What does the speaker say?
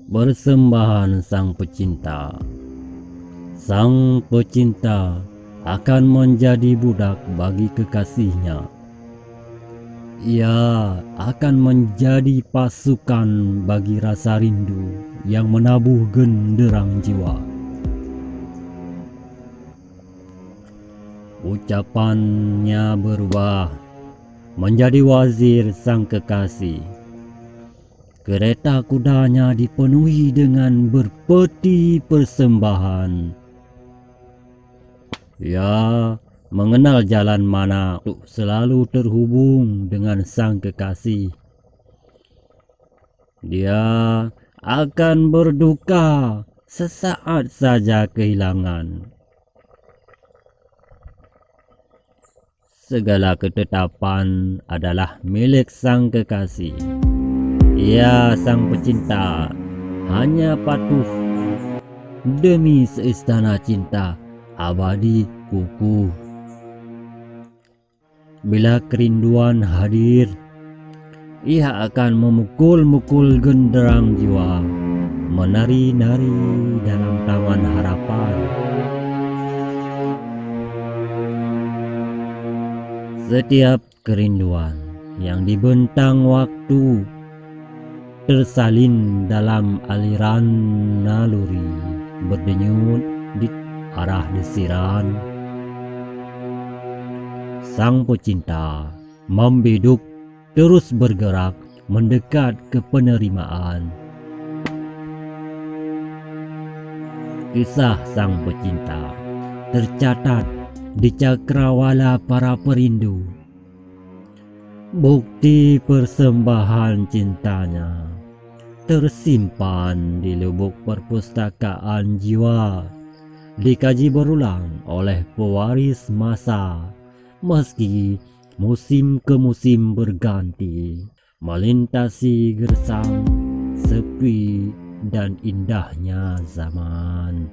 Persembahan sang pecinta. Sang pecinta akan menjadi budak bagi kekasihnya. Ia akan menjadi pasukan bagi rasa rindu yang menabuh genderang jiwa. Ucapannya berubah menjadi wazir sang kekasih. Kereta kudanya dipenuhi dengan berpeti persembahan. Ia mengenal jalan mana untuk selalu terhubung dengan sang kekasih. Dia akan berduka sesaat saja kehilangan. Segala ketetapan adalah milik sang kekasih. Ia sang pecinta hanya patuh demi seistana cinta abadi kukuh. Bila kerinduan hadir, ia akan memukul-mukul genderang jiwa, menari-nari dalam taman harapan. Setiap kerinduan yang dibentang waktu tersalin dalam aliran naluri berdenyut di arah desiran. Sang pecinta membiduk terus bergerak mendekat ke penerimaan. Kisah sang pecinta tercatat di cakrawala para perindu. Bukti persembahan cintanya tersimpan di lubuk perpustakaan jiwa, dikaji berulang oleh pewaris masa, meski musim ke musim berganti, melintasi gersang, sepi, dan indahnya zaman.